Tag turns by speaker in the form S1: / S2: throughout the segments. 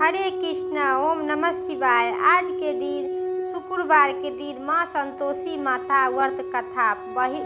S1: हरे कृष्णा। ओम नमः शिवाय। आज के दिन शुक्रवार के दिन माँ संतोषी माता व्रत कथा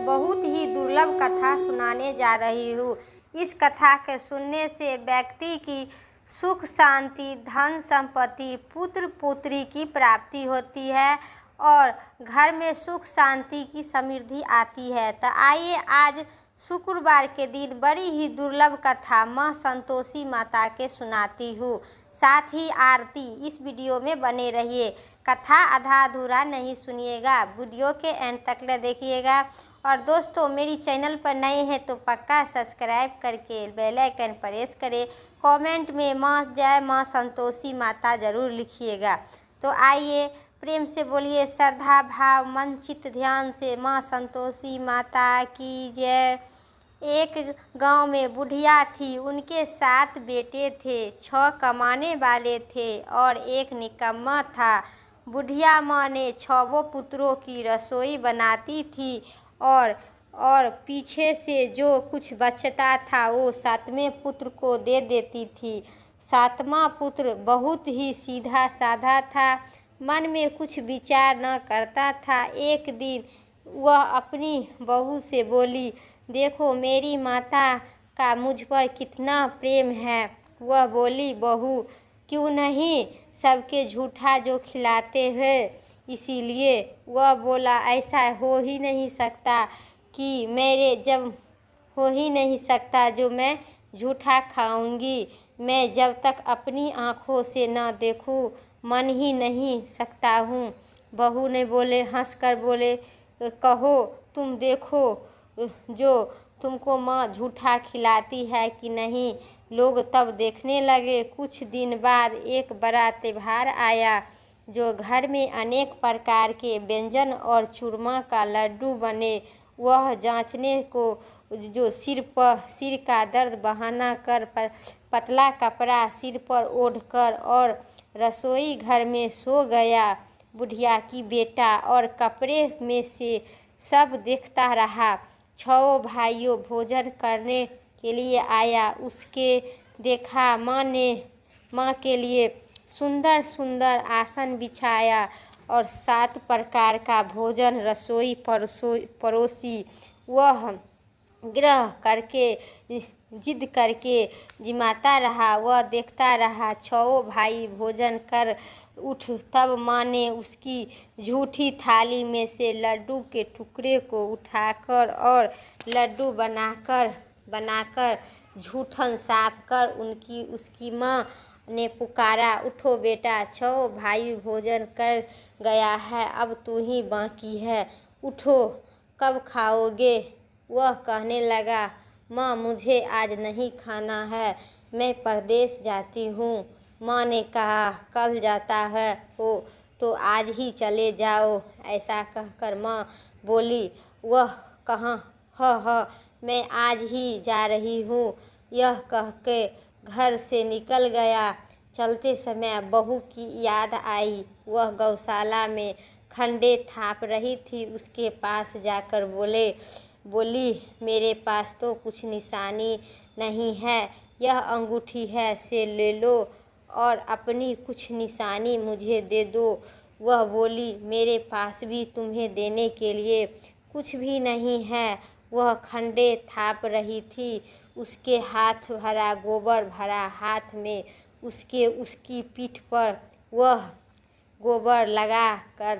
S1: बहुत ही दुर्लभ कथा सुनाने जा रही हूँ। इस कथा के सुनने से व्यक्ति की सुख शांति, धन संपत्ति, पुत्र पुत्री की प्राप्ति होती है और घर में सुख शांति की समृद्धि आती है। तो आइए आज शुक्रवार के दिन बड़ी ही दुर्लभ कथा माँ संतोषी माता के सुनाती हूँ। साथ ही आरती। इस वीडियो में बने रहिए, कथा आधा अधूरा नहीं सुनिएगा, वीडियो के एंड तक देखिएगा। और दोस्तों, मेरी चैनल पर नए हैं तो पक्का सब्सक्राइब करके बेल आइकन प्रेस करें। कमेंट में माँ जय माँ संतोषी माता ज़रूर लिखिएगा। तो आइए प्रेम से बोलिए, श्रद्धा भाव मन चित्त ध्यान से माँ संतोषी माता की जय। एक गांव में बुढ़िया थी, उनके 7 बेटे थे, 6 कमाने वाले थे और एक निकम्मा था। बुढ़िया माँ ने 6 पुत्रों की रसोई बनाती थी और पीछे से जो कुछ बचता था वो 7वें पुत्र को दे देती थी। 7वां पुत्र बहुत ही सीधा साधा था, मन में कुछ विचार न करता था। एक दिन वह अपनी बहू से बोली, देखो मेरी माता का मुझ पर कितना प्रेम है। वह बोली, बहू क्यों नहीं, सबके झूठा जो खिलाते हैं इसीलिए। वह बोला, ऐसा हो ही नहीं सकता कि हो ही नहीं सकता जो मैं झूठा खाऊंगी। मैं जब तक अपनी आँखों से न देखूं मन ही नहीं सकता हूँ। बहू ने बोले, हंसकर बोले, कहो तुम देखो जो तुमको माँ झूठा खिलाती है कि नहीं। लोग तब देखने लगे। कुछ दिन बाद एक बड़ा त्योहार आया जो घर में अनेक प्रकार के व्यंजन और चूरमा का लड्डू बने। वह जांचने को जो सिर का दर्द बहाना कर पतला कपड़ा सिर पर ओढ़कर और रसोई घर में सो गया। बुढ़िया की बेटा और कपड़े में से सब देखता रहा। 6 भाइयों भोजन करने के लिए आया। उसके देखा माँ के लिए सुंदर सुंदर आसन बिछाया और 7 प्रकार का भोजन रसोई परोसी। वह ग्रह करके जिद करके जिमाता रहा। वह देखता रहा। 6 भाई भोजन कर उठ, तब माँ ने उसकी झूठी थाली में से लड्डू के टुकड़े को उठाकर और लड्डू बनाकर झूठन साफ कर उसकी माँ ने पुकारा, उठो बेटा, 6 भाई भोजन कर गया है, अब तू ही बाकी है, उठो, कब खाओगे। वह कहने लगा, माँ मुझे आज नहीं खाना है, मैं परदेश जाती हूँ। माँ ने कहा, कल जाता है हो तो आज ही चले जाओ। ऐसा कहकर माँ बोली, वह कहाँ, मैं आज ही जा रही हूँ। यह कह के घर से निकल गया। चलते समय बहू की याद आई। वह गौशाला में खंडे थाप रही थी। उसके पास जाकर बोली, मेरे पास तो कुछ निशानी नहीं है, यह अंगूठी है, से ले लो और अपनी कुछ निशानी मुझे दे दो। वह बोली, मेरे पास भी तुम्हें देने के लिए कुछ भी नहीं है। वह खंडे थाप रही थी। उसके हाथ भरा गोबर भरा हाथ में उसकी पीठ पर वह गोबर लगा कर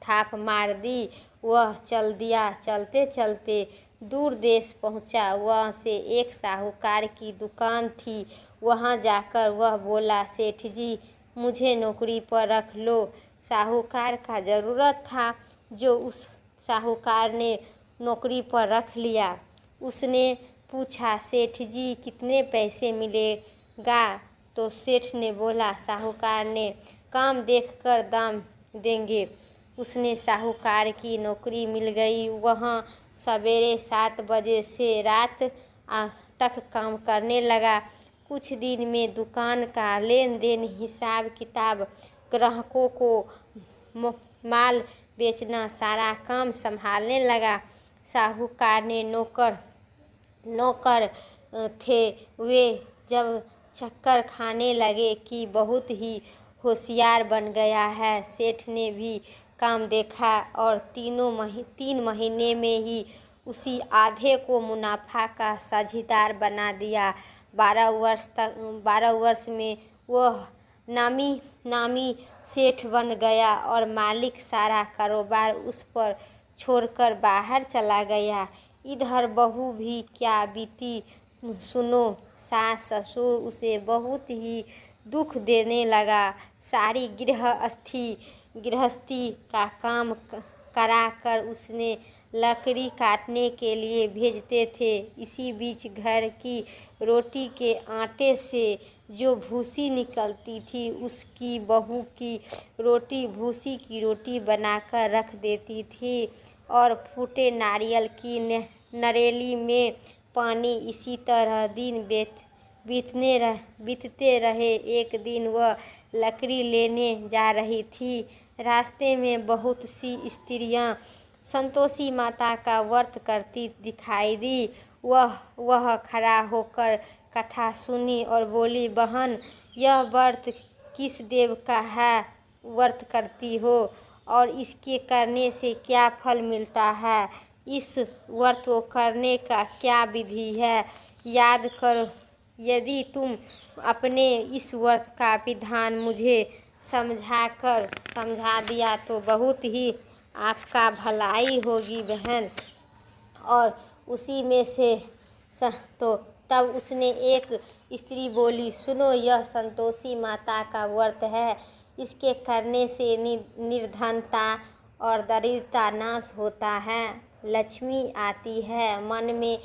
S1: थाप मार दी। वह चल दिया। चलते चलते दूर देश पहुंचा। वहाँ से एक साहूकार की दुकान थी। वहाँ जाकर वह बोला, सेठ जी मुझे नौकरी पर रख लो। साहूकार का ज़रूरत था जो उस साहूकार ने नौकरी पर रख लिया। उसने पूछा, सेठ जी कितने पैसे मिलेगा। तो सेठ ने बोला, साहूकार ने काम देखकर दाम देंगे। उसने साहूकार की नौकरी मिल गई। वहाँ सवेरे 7 बजे से रात तक काम करने लगा। कुछ दिन में दुकान का लेन देन, हिसाब किताब, ग्राहकों को माल बेचना, सारा काम संभालने लगा। साहूकार ने नौकर थे, वे जब चक्कर खाने लगे कि बहुत ही होशियार बन गया है। सेठ ने भी काम देखा और 3 महीने में ही उसी आधे को मुनाफा का साझीदार बना दिया। 12 वर्ष में वह नामी सेठ बन गया और मालिक सारा कारोबार उस पर छोड़कर बाहर चला गया। इधर बहू भी क्या बीती सुनो, सास ससुर उसे बहुत ही दुख देने लगा। सारी गृहस्थी का काम कराकर उसने लकड़ी काटने के लिए भेजते थे। इसी बीच घर की रोटी के आटे से जो भूसी निकलती थी उसकी बहू की रोटी भूसी की रोटी बनाकर रख देती थी और फूटे नारियल की नरेली में पानी। इसी तरह दिन बीतते रहे। एक दिन वह लकड़ी लेने जा रही थी। रास्ते में बहुत सी स्त्रियां संतोषी माता का व्रत करती दिखाई दी। वह खड़ा होकर कथा सुनी और बोली, बहन, यह व्रत किस देव का है व्रत करती हो और इसके करने से क्या फल मिलता है? इस व्रत को करने का क्या विधि है? याद करो। यदि तुम अपने इस व्रत का विधान मुझे समझा दिया तो बहुत ही आपका भलाई होगी बहन। और उसी में से तो तब उसने एक स्त्री बोली, सुनो, यह संतोषी माता का व्रत है। इसके करने से निर्धनता और दरिद्रता नाश होता है, लक्ष्मी आती है, मन में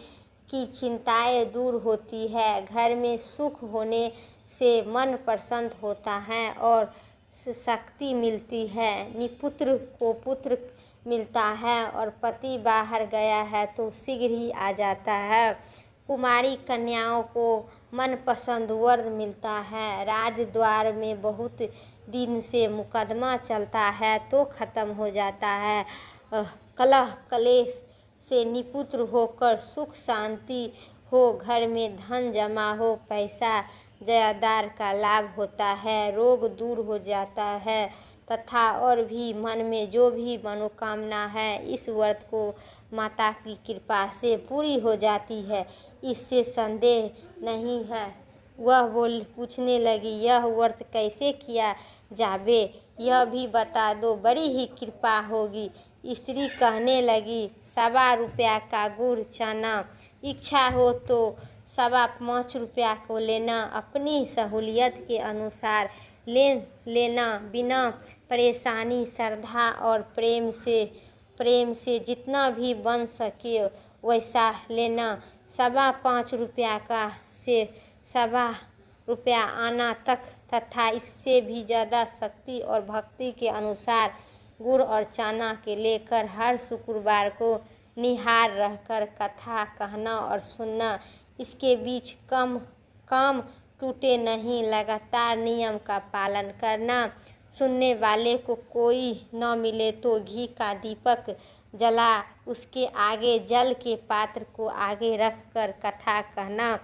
S1: की चिंताएं दूर होती है, घर में सुख होने से मन प्रसन्न होता है और शक्ति मिलती है, निपुत्र को पुत्र मिलता है और पति बाहर गया है तो शीघ्र ही आ जाता है। कुमारी कन्याओं को मनपसंद वर मिलता है। राजद्वार में बहुत दिन से मुकदमा चलता है तो खत्म हो जाता है। कलह कलेश से निपुत्र होकर सुख शांति हो, घर में धन जमा हो, पैसा जायदाद का लाभ होता है, रोग दूर हो जाता है तथा और भी मन में जो भी मनोकामना है इस व्रत को माता की कृपा से पूरी हो जाती है, इससे संदेह नहीं है। वह पूछने लगी, यह व्रत कैसे किया जावे, यह भी बता दो, बड़ी ही कृपा होगी। स्त्री कहने लगी, 1.25 रुपया का गुड़ चना, इच्छा हो तो 5.25 रुपया को लेना, अपनी सहूलियत के अनुसार लेना, बिना परेशानी, श्रद्धा और प्रेम से जितना भी बन सके वैसा लेना। 5.25 रुपया का से 1.25 रुपया आना तक तथा इससे भी ज़्यादा शक्ति और भक्ति के अनुसार गुड़ और चना के लेकर हर शुक्रवार को निहार रहकर कथा कहना और सुनना। इसके बीच काम टूटे नहीं, लगातार नियम का पालन करना। सुनने वाले को कोई न मिले तो घी का दीपक जला उसके आगे जल के पात्र को आगे रखकर कथा कहना,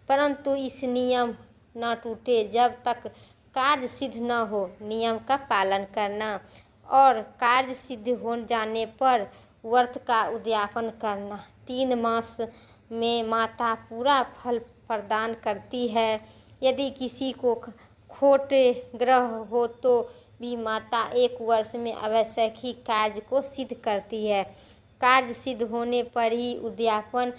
S1: परंतु इस नियम न टूटे जब तक कार्य सिद्ध न हो। नियम का पालन करना और कार्य सिद्ध हो जाने पर व्रत का उद्यापन करना। 3 मास में माता पूरा फल प्रदान करती है। यदि किसी को खोटे ग्रह हो तो भी माता 1 वर्ष में आवश्यक ही कार्य को सिद्ध करती है। कार्य सिद्ध होने पर ही उद्यापन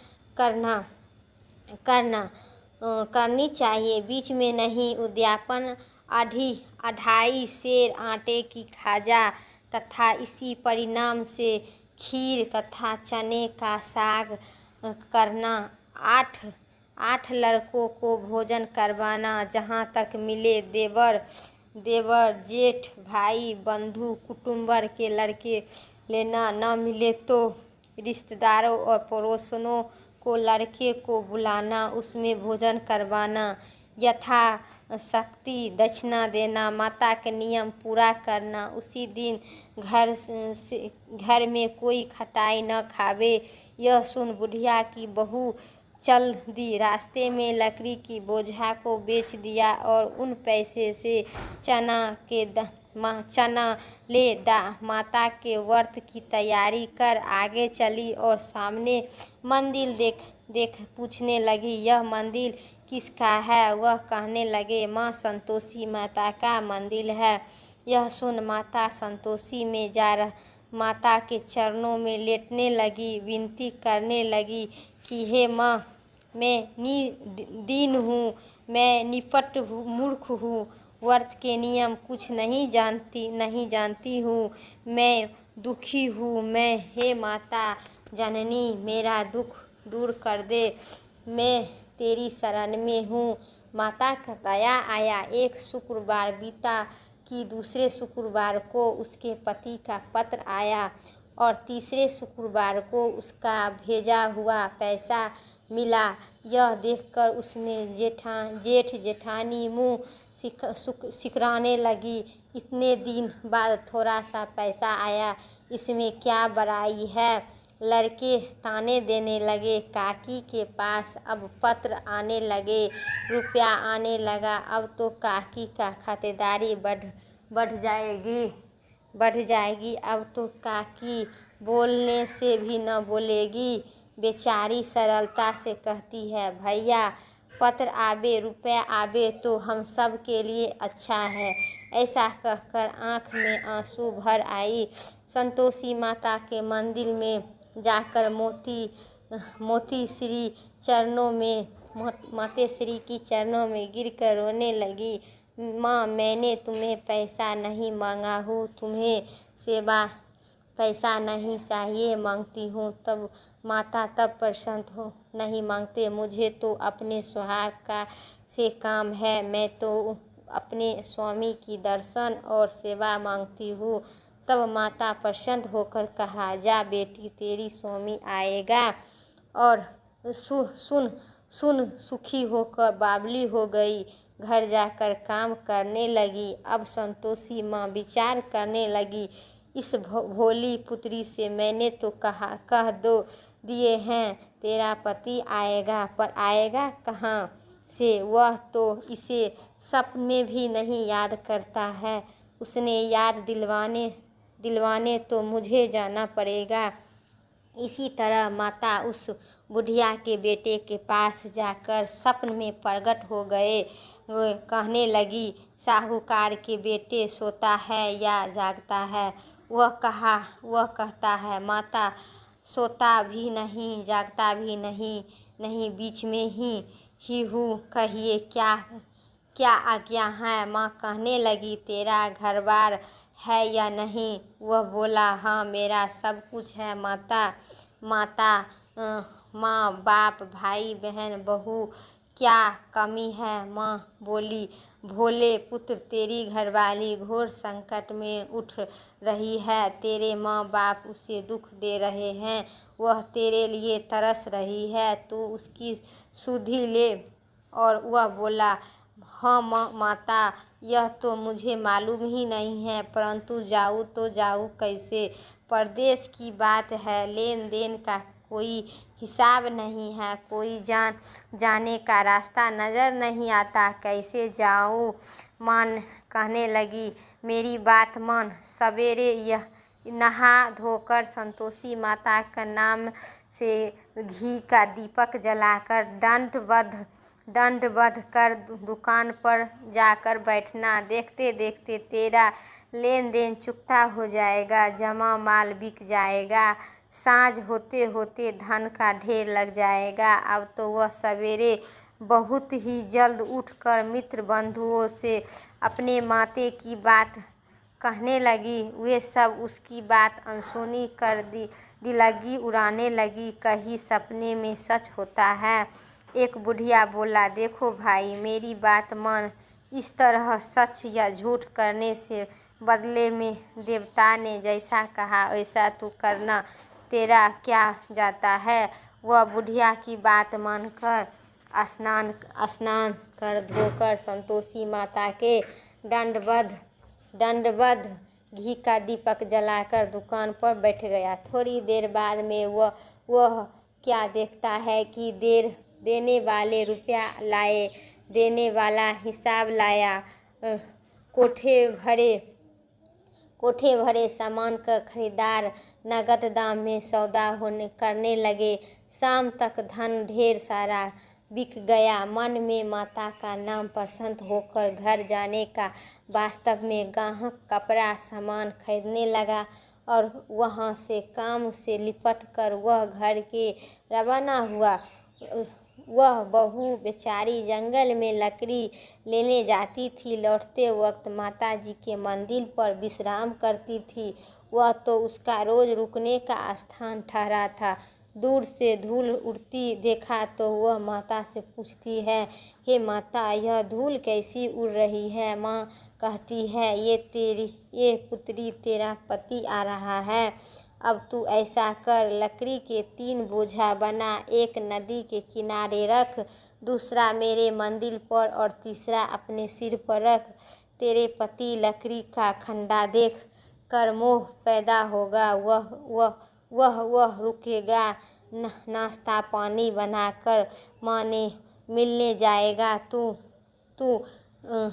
S1: करनी चाहिए, बीच में नहीं। उद्यापन 2.5 सेर आटे की खाजा तथा इसी परिणाम से खीर तथा चने का साग करना। 8 लड़कों को भोजन करवाना, जहाँ तक मिले देवर जेठ भाई बंधु कुटुंबर के लड़के लेना, न मिले तो रिश्तेदारों और पड़ोसनों को लड़के को बुलाना, उसमें भोजन करवाना, यथा शक्ति दक्षिणा देना, माता के नियम पूरा करना। उसी दिन घर में कोई खटाई न खावे। यह सुन बुढ़िया की बहू चल दी। रास्ते में लकड़ी की बोझा को बेच दिया और उन पैसे से चना ले माता के व्रत की तैयारी कर आगे चली और सामने मंदिर देख पूछने लगी, यह मंदिर किसका है? वह कहने लगे, माँ संतोषी माता का मंदिर है। यह सुन माता संतोषी में माता के चरणों में लेटने लगी, विनती करने लगी कि हे माँ, मैं दीन हूँ, मैं निपट मूर्ख हूँ, व्रत के नियम कुछ नहीं जानती हूँ, मैं दुखी हूँ। हे माता जननी, मेरा दुख दूर कर दे, मैं तेरी शरण में हूँ। माता का दया आया। एक शुक्रवार बीता कि दूसरे शुक्रवार को उसके पति का पत्र आया और तीसरे शुक्रवार को उसका भेजा हुआ पैसा मिला। यह देखकर उसने जेठ जेठानी मुँह सिकराने लगी, इतने दिन बाद थोड़ा सा पैसा आया, इसमें क्या बड़ाई है? लड़के ताने देने लगे। काकी के पास अब पत्र आने लगे, रुपया आने लगा। अब तो काकी का खातिरदारी बढ़ जाएगी। अब तो काकी बोलने से भी न बोलेगी। बेचारी सरलता से कहती है, भैया पत्र आवे, रुपया आवे तो हम सब के लिए अच्छा है। ऐसा कहकर आँख में आंसू भर आई। संतोषी माता के मंदिर में जाकर माते श्री की चरणों में गिरकर रोने लगी। माँ, मैंने तुम्हें पैसा नहीं मांगा हूँ, तुम्हें सेवा पैसा नहीं चाहिए मांगती हूँ। तब माता प्रसन्न हो नहीं मांगते, मुझे तो अपने सुहाग से काम है, मैं तो अपने स्वामी की दर्शन और सेवा मांगती हूँ। तब माता प्रसन्न होकर कहा, जा बेटी, तेरी स्वामी आएगा। और सुन सुखी होकर बावली हो गई, घर जाकर काम करने लगी। अब संतोषी माँ विचार करने लगी, इस भोली पुत्री से मैंने तो कह दिए हैं तेरा पति आएगा, पर आएगा कहाँ से? वह तो इसे सपने में भी नहीं याद करता है। उसने याद दिलवाने तो मुझे जाना पड़ेगा। इसी तरह माता उस बुढ़िया के बेटे के पास जाकर सपन में प्रकट हो गए। कहने लगी, साहूकार के बेटे सोता है या जागता है? वह कहता है, माता सोता भी नहीं जागता भी नहीं, बीच में ही हूँ, कहिए क्या आज्ञा है? माँ कहने लगी, तेरा घर बार है या नहीं? वह बोला, हाँ मेरा सब कुछ है माता। माँ बाप भाई बहन बहू क्या कमी है? माँ बोली, भोले पुत्र, तेरी घरवाली घोर संकट में उठ रही है, तेरे माँ बाप उसे दुख दे रहे हैं, वह तेरे लिए तरस रही है, तू उसकी सुधि ले। और वह बोला, हाँ माता, यह तो मुझे मालूम ही नहीं है, परंतु जाऊँ तो जाऊँ कैसे? परदेश की बात है, लेन देन का कोई हिसाब नहीं है, कोई जाने का रास्ता नज़र नहीं आता, कैसे जाऊँ? माँ कहने लगी, मेरी बात मान। सवेरे यह नहा धोकर संतोषी माता का नाम से घी का दीपक जलाकर दंडवत कर दुकान पर जाकर बैठना। देखते देखते तेरा लेन देन चुकता हो जाएगा, जमा माल बिक जाएगा, सांझ होते होते धन का ढेर लग जाएगा। अब तो वह सवेरे बहुत ही जल्द उठकर मित्र बंधुओं से अपने माते की बात कहने लगी। वे सब उसकी बात अनसुनी कर दिलगी उड़ाने लगी, कहीं सपने में सच होता है। एक बुढ़िया बोला, देखो भाई, मेरी बात मान, इस तरह सच या झूठ करने से बदले में देवता ने जैसा कहा वैसा तू करना, तेरा क्या जाता है? वह बुढ़िया की बात मानकर स्नान कर धोकर संतोषी माता के दंडवत घी का दीपक जलाकर दुकान पर बैठ गया। थोड़ी देर बाद में वह क्या देखता है कि देने वाले रुपया लाए, देने वाला हिसाब लाया। कोठे भरे सामान का खरीदार नगद दाम में सौदा करने लगे। शाम तक धन ढेर सारा बिक गया। मन में माता का नाम प्रसन्न होकर घर जाने का वास्तव में ग्राहक कपड़ा सामान खरीदने लगा और वहाँ से काम से लिपट कर वह घर के रवाना हुआ। वह बहू बेचारी जंगल में लकड़ी लेने जाती थी। लौटते वक्त माता जी के मंदिर पर विश्राम करती थी। वह तो उसका रोज रुकने का स्थान ठहरा था। दूर से धूल उड़ती देखा तो वह माता से पूछती है, हे माता, यह धूल कैसी उड़ रही है? माँ कहती है, ये पुत्री तेरा पति आ रहा है। अब तू ऐसा कर, लकड़ी के 3 बोझा बना, एक नदी के किनारे रख, दूसरा मेरे मंदिर पर और तीसरा अपने सिर पर रख। तेरे पति लकड़ी का खंडा देख कर मोह पैदा होगा। वह रुकेगा, नाश्ता पानी बनाकर माँ ने मिलने जाएगा। तू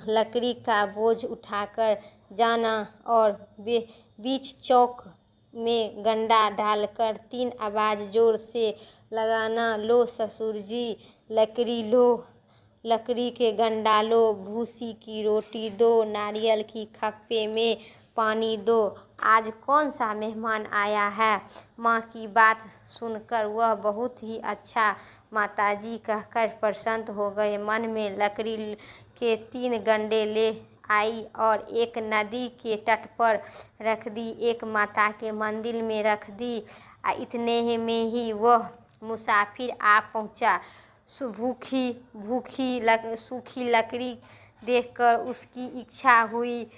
S1: लकड़ी का बोझ उठाकर जाना और बीच चौक में गंडा डालकर 3 आवाज़ जोर से लगाना, लो ससुर जी लकड़ी लो, लकड़ी के गंडा लो, भूसी की रोटी दो, नारियल की खप्पे में पानी दो। आज कौन सा मेहमान आया है? माँ की बात सुनकर वह बहुत ही अच्छा माताजी कहकर प्रसन्न हो गए। मन में लकड़ी के 3 गंडे ले आई और एक नदी के तट पर रख दी, एक माता के मंदिर में रख दी। इतने में ही वह मुसाफिर आ पहुँचा। सूखी लकड़ी देखकर उसकी इच्छा हुई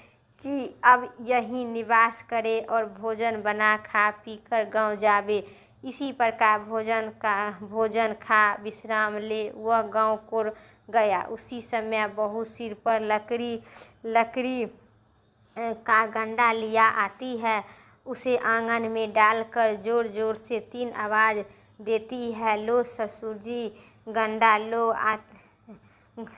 S1: कि अब यहीं निवास करे और भोजन बना खा पी कर गाँव जावे। इसी प्रकार भोजन खा विश्राम ले वह गाँव को गया। उसी समय बहू सिर पर लकड़ी का गंडा लिया आती है। उसे आंगन में डालकर जोर जोर से 3 आवाज़ देती है, लो ससुर जी गंडा लो।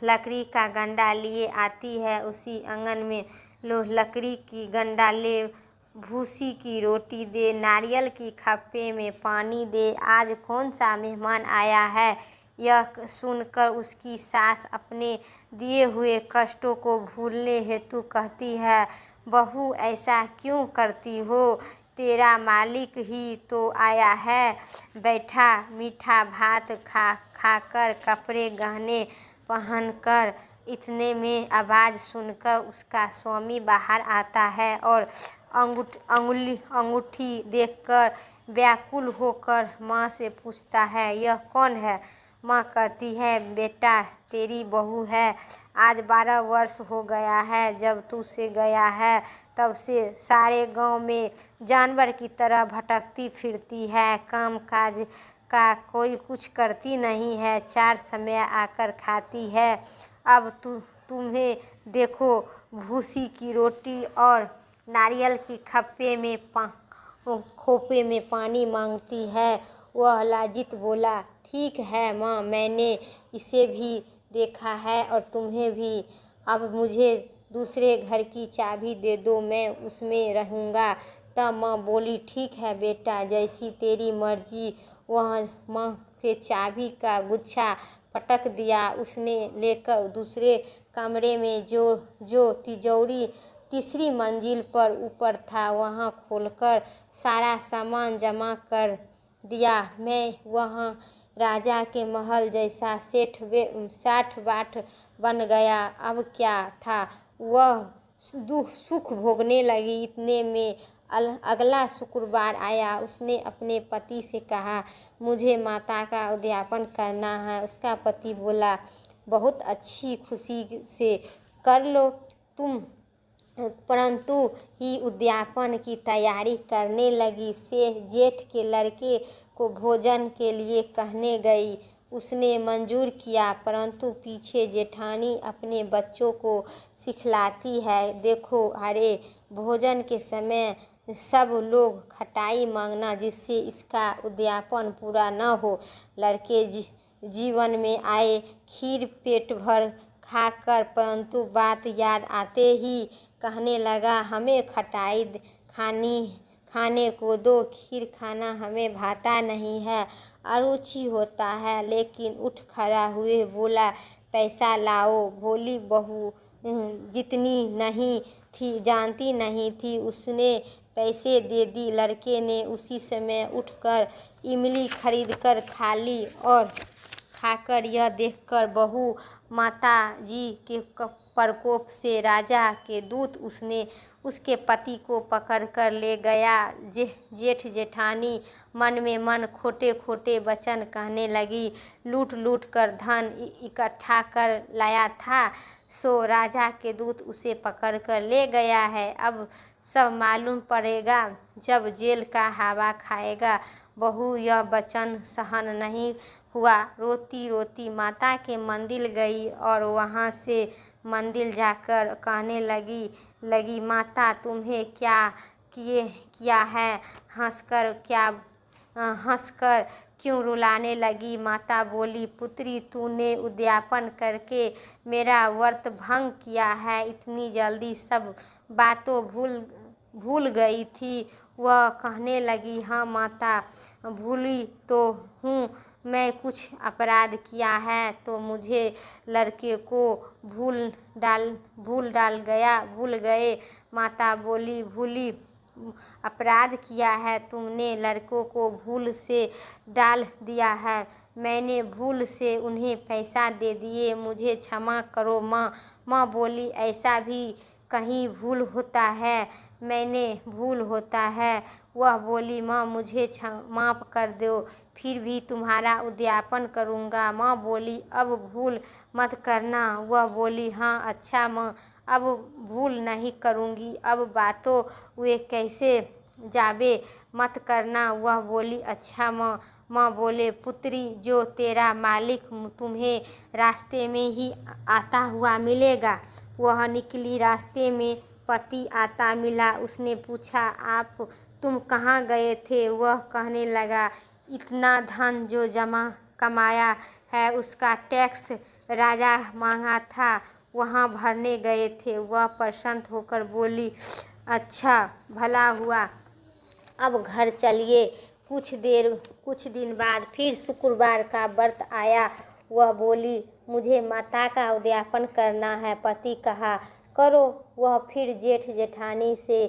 S1: लकड़ी का गंडा लिए आती है। उसी आंगन में, लो लकड़ी की गंडा ले, भूसी की रोटी दे, नारियल की खप्पे में पानी दे। आज कौन सा मेहमान आया है? यह सुनकर उसकी सास अपने दिए हुए कष्टों को भूलने हेतु कहती है, बहू ऐसा क्यों करती हो? तेरा मालिक ही तो आया है। बैठा मीठा भात खाकर कपड़े गहने पहनकर। इतने में आवाज़ सुनकर उसका स्वामी बाहर आता है और अंगूठी देखकर व्याकुल होकर माँ से पूछता है, यह कौन है? माँ कहती है, बेटा तेरी बहू है। आज 12 वर्ष हो गया है जब तू से गया है। तब से सारे गांव में जानवर की तरह भटकती फिरती है। काम काज का कोई कुछ करती नहीं है। 4 समय आकर खाती है। अब तुम्हें देखो, भूसी की रोटी और नारियल की खोपे में पानी मांगती है। वह लाजित बोला, ठीक है माँ, मैंने इसे भी देखा है और तुम्हें भी। अब मुझे दूसरे घर की चाबी दे दो, मैं उसमें रहूँगा। तब माँ बोली, ठीक है बेटा, जैसी तेरी मर्जी। वह माँ के चाबी का गुच्छा पटक दिया। उसने लेकर दूसरे कमरे में जो तिजोरी तीसरी मंजिल पर ऊपर था, वहाँ खोलकर सारा सामान जमा कर दिया। मैं वहाँ राजा के महल जैसा साठ बाट बन गया। अब क्या था, वह सुख भोगने लगी। इतने में अगला शुक्रवार आया। उसने अपने पति से कहा, मुझे माता का उद्यापन करना है। उसका पति बोला, बहुत अच्छी खुशी से कर लो तुम। परंतु ही उद्यापन की तैयारी करने लगी। जेठ के लड़के को भोजन के लिए कहने गई। उसने मंजूर किया, परंतु पीछे जेठानी अपने बच्चों को सिखलाती है, देखो अरे, भोजन के समय सब लोग खटाई मांगना, जिससे इसका उद्यापन पूरा न हो। जीवन में आए। खीर पेट भर खाकर परंतु बात याद आते ही कहने लगा, हमें खटाई खाने को दो, खीर खाना हमें भाता नहीं है, अरुचि होता है। लेकिन उठ खड़ा हुए बोला, पैसा लाओ। भोली बहू जितनी नहीं थी जानती नहीं थी, उसने पैसे दे दी। लड़के ने उसी समय उठकर इमली खरीदकर खा ली और खाकर यह देखकर बहू माता जी के प्रकोप से राजा के दूत उसके पति को पकड़कर ले गया। जेठ जेठानी मन में मन खोटे खोटे वचन कहने लगी। लूट लूट कर धन इकट्ठा कर लाया था, सो राजा के दूत उसे पकड़कर ले गया है। अब सब मालूम पड़ेगा जब जेल का हवा खाएगा। बहू यह वचन सहन नहीं हुआ, रोती रोती माता के मंदिर गई और वहाँ से मंदिर जाकर कहने लगी माता, तुम्हें क्या किया है? हंसकर क्यों रुलाने लगी? माता बोली, पुत्री तूने उद्यापन करके मेरा व्रत भंग किया है। इतनी जल्दी सब बातों भूल गई थी। वह कहने लगी, हाँ माता, भूली तो हूँ मैं। कुछ अपराध किया है तो मुझे लड़के को भूल गए। माता बोली, भूली अपराध किया है तुमने, लड़कों को भूल से डाल दिया है। मैंने भूल से उन्हें पैसा दे दिए, मुझे क्षमा करो माँ। माँ बोली, ऐसा भी कहीं भूल होता है? मैंने भूल होता है। वह बोली, माँ मुझे माफ़ कर दो, फिर भी तुम्हारा उद्यापन करूँगा। माँ बोली, अब भूल मत करना। वह बोली, हाँ अच्छा माँ, अब भूल नहीं करूँगी। अब बातों वे कैसे जाबे मत करना। वह बोली, अच्छा माँ। माँ बोले, पुत्री, जो तेरा मालिक तुम्हें रास्ते में ही आता हुआ मिलेगा। वह निकली, रास्ते में पति आता मिला। उसने पूछा, तुम कहाँ गए थे? वह कहने लगा, इतना धन जो कमाया है उसका टैक्स राजा मांगा था, वहाँ भरने गए थे। वह प्रसन्न होकर बोली, अच्छा भला हुआ, अब घर चलिए। कुछ दिन बाद फिर शुक्रवार का व्रत आया। वह बोली, मुझे माता का उद्यापन करना है। पति कहा, करो। वह फिर जेठ जेठानी से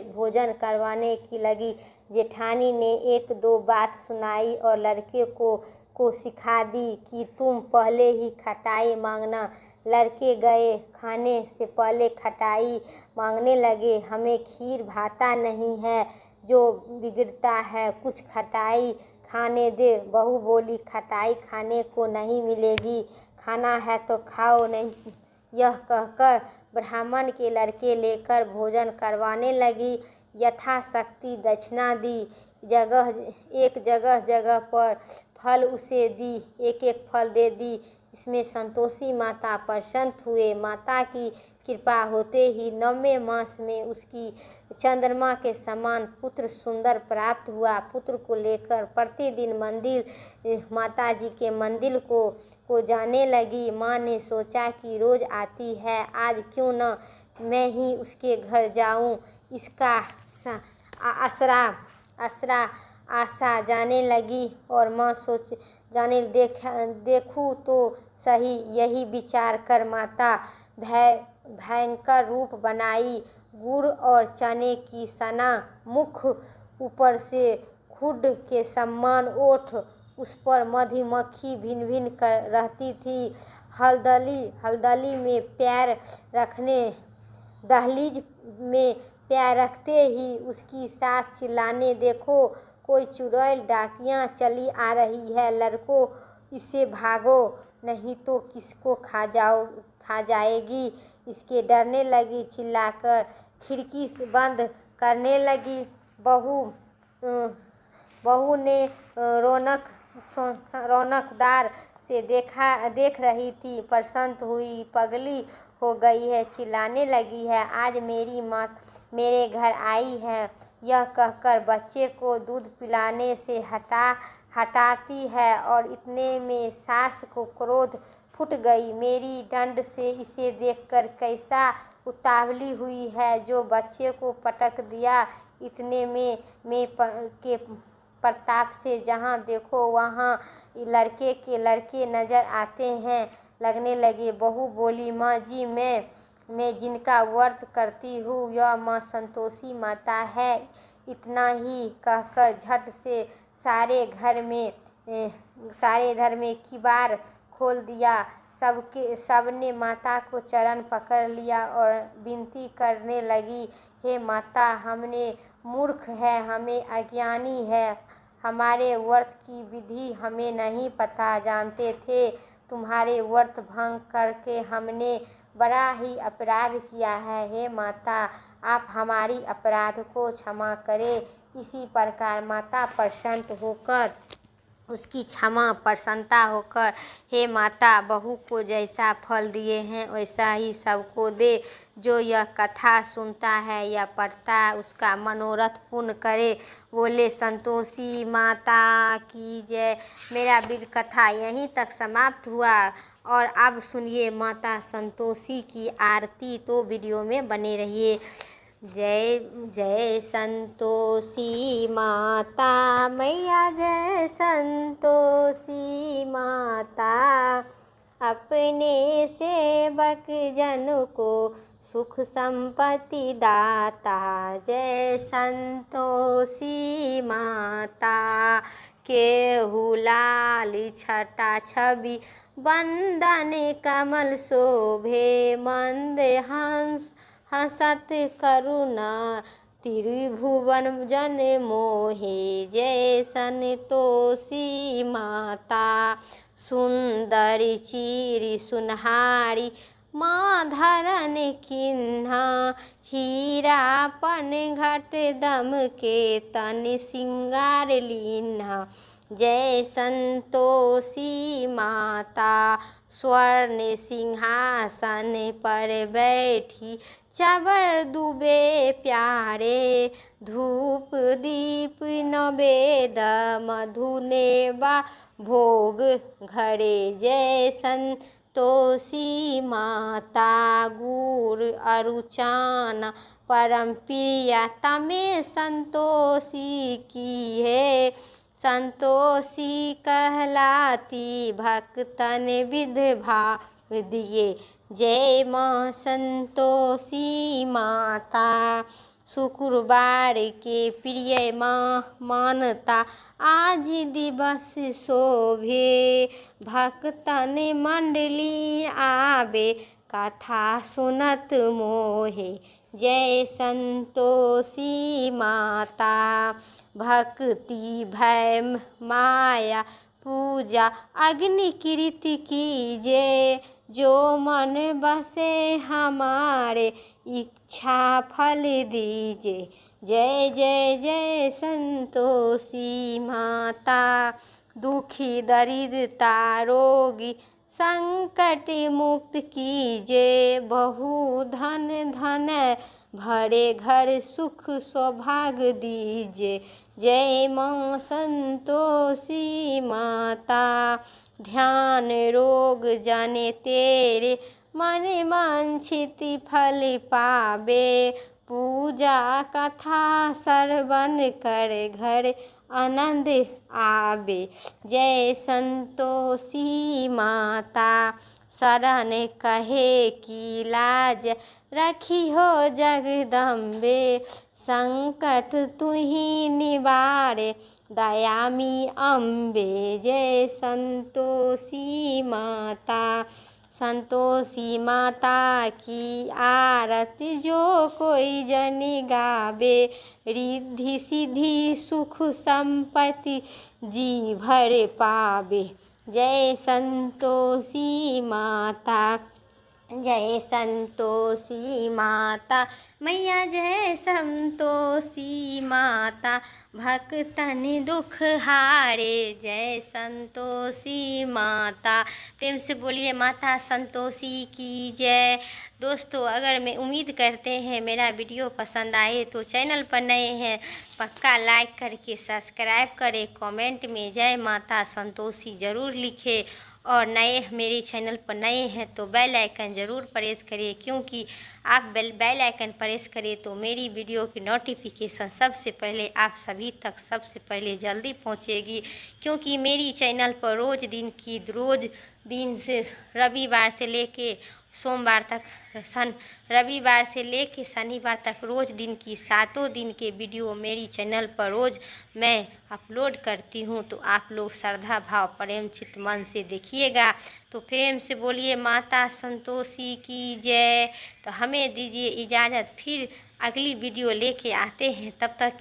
S1: भोजन करवाने की लगी। जेठानी ने एक दो बात सुनाई और लड़के को सिखा दी कि तुम पहले ही खटाई मांगना। लड़के गए, खाने से पहले खटाई मांगने लगे। हमें खीर भाता नहीं है जो बिगड़ता है, कुछ खटाई खाने दे। बहू बोली, खटाई खाने को नहीं मिलेगी, खाना है तो खाओ नहीं। यह कहकर ब्राह्मण के लड़के लेकर भोजन करवाने लगी। यथाशक्ति दक्षिणा दी। जगह पर फल उसे दी, एक फल दे दी। इसमें संतोषी माता प्रसन्न हुए। माता की कृपा होते ही 9वें मास में उसकी चंद्रमा के समान पुत्र सुंदर प्राप्त हुआ। पुत्र को लेकर प्रतिदिन माता जी के मंदिर को जाने लगी। माँ ने सोचा कि रोज आती है, आज क्यों न मैं ही उसके घर जाऊं। इसका आशा जाने लगी और माँ देखूं तो सही। यही विचार कर माता भयंकर रूप बनाई। गुड़ और चने की सना मुख, ऊपर से खुड के समान ओठ, उस पर मधुमक्खी भिन भिन कर रहती थी। हलदली में पैर रखने दहलीज में पैर रखते ही उसकी सास चिल्लाने, देखो कोई चुड़ैल डाकियाँ चली आ रही है, लड़को इससे भागो नहीं तो किसको खा जाएगी। इसके डरने लगी, चिल्लाकर खिड़की से बंद करने लगी। बहू ने रौनकदार से देख रही थी, प्रसन्न हुई, पगली हो गई है, चिल्लाने लगी है, आज मेरी माँ मेरे घर आई है। यह कहकर बच्चे को दूध पिलाने से हटाती है और इतने में सास को क्रोध फूट गई। मेरी डंड से इसे देखकर कैसा उतावली हुई है, जो बच्चे को पटक दिया। इतने में के प्रताप से जहाँ देखो वहाँ लड़के के लड़के नज़र आते हैं लगने लगे। बहू बोली, माँ जी, मैं जिनका व्रत करती हूँ यह माँ संतोषी माता है। इतना ही कहकर झट से सारे घर में किवाड़ खोल दिया। सबने माता को चरण पकड़ लिया और विनती करने लगी, हे माता, हमने मूर्ख है, हमें अज्ञानी है, हमारे व्रत की विधि हमें नहीं पता, जानते थे तुम्हारे व्रत भंग करके हमने बड़ा ही अपराध किया है। हे माता, आप हमारी अपराध को क्षमा करें। इसी प्रकार माता उसकी प्रसन्नता होकर, हे माता, बहू को जैसा फल दिए हैं वैसा ही सबको दे। जो यह कथा सुनता है या पढ़ता है उसका मनोरथ पूर्ण करे। बोले संतोषी माता की जय। मेरा वीर कथा यहीं तक समाप्त हुआ और अब सुनिए माता संतोषी की आरती। तो वीडियो में बने रहिए। जय जय संतोषी माता मैया, जय संतोषी माता, अपने सेवक जन को सुख संपत्ति दाता। जय संतोषी माता, केहू लाल छटा छवि बंदन कमल शोभे, मंद हंसत करुणा त्रिभुवन जन मोहे। जय संतोषी माता, सुंदरी चीरी सुनहारी माँ धरन किन्हा, हीरापन घट दम के तन सिंगार लीन्हा। जय संतोषी माता, स्वर्ण सिंहासन पर बैठी चवर दुबे प्यारे, धूप दीप नवेद मधुनेवा भोग घरे। जय संतोषी माता, गुड़ अरुचाना परम प्रिया तमें संतोषी की है। संतोषी कहलाती भक्तन विध भाव दिए। जय माँ संतोषी माता, शुक्रवार के प्रिय माँ मानता आज दिवस शोभे, भक्तन मंडली आवे कथा सुनत मोहे। जय संतोषी माता, भक्ति भय माया पूजा अग्नि कीर्ति कीजे, जो मन बसे हमारे इच्छा फल दीजे। जय जय जय संतोषी माता, दुखी दरिद्रता रोगी संकट मुक्त कीजे, बहु धन धन भरे घर सुख सौभाग्य दीजे। जय माँ संतोषी माता, ध्यान रोग जाने तेरे मन वांछित फल पावे, पूजा कथा श्रवण कर घर आनंद आवे। जय संतोषी माता, शरण कहे की लाज रखी हो जगदम्बे, संकट तुही निवारे दयामी अम्बे। जय संतोषी माता, संतोषी माता की आरती जो कोई जन गावे, रिद्धि सिद्धि सुख संपत्ति जी भर पावे। जय संतोषी माता, जय संतोषी माता मैया, जय संतोषी माता, भक्तन दुख हारे। जय संतोषी माता। प्रेम से बोलिए माता संतोषी की जय। दोस्तों, अगर मैं उम्मीद करते हैं मेरा वीडियो पसंद आए तो चैनल पर नए हैं पक्का लाइक करके सब्सक्राइब करें, कमेंट में जय माता संतोषी ज़रूर लिखें, और नए मेरे चैनल पर नए हैं तो बेल आइकन ज़रूर प्रेस करिए, क्योंकि आप बेल आइकन प्रेस करिए तो मेरी वीडियो की नोटिफिकेशन सबसे पहले आप सभी तक सबसे पहले जल्दी पहुंचेगी। क्योंकि मेरी चैनल पर रोज़ दिन से रविवार से लेके सोमवार तक रविवार से लेके शनिवार तक रोज़ दिन की 7 दिन के वीडियो मेरी चैनल पर रोज़ मैं अपलोड करती हूँ। तो आप लोग श्रद्धा भाव प्रेम चित्त मन से देखिएगा। तो प्रेम से बोलिए माता संतोषी की जय। तो हमें दीजिए इजाज़त, फिर अगली वीडियो लेके आते हैं, तब तक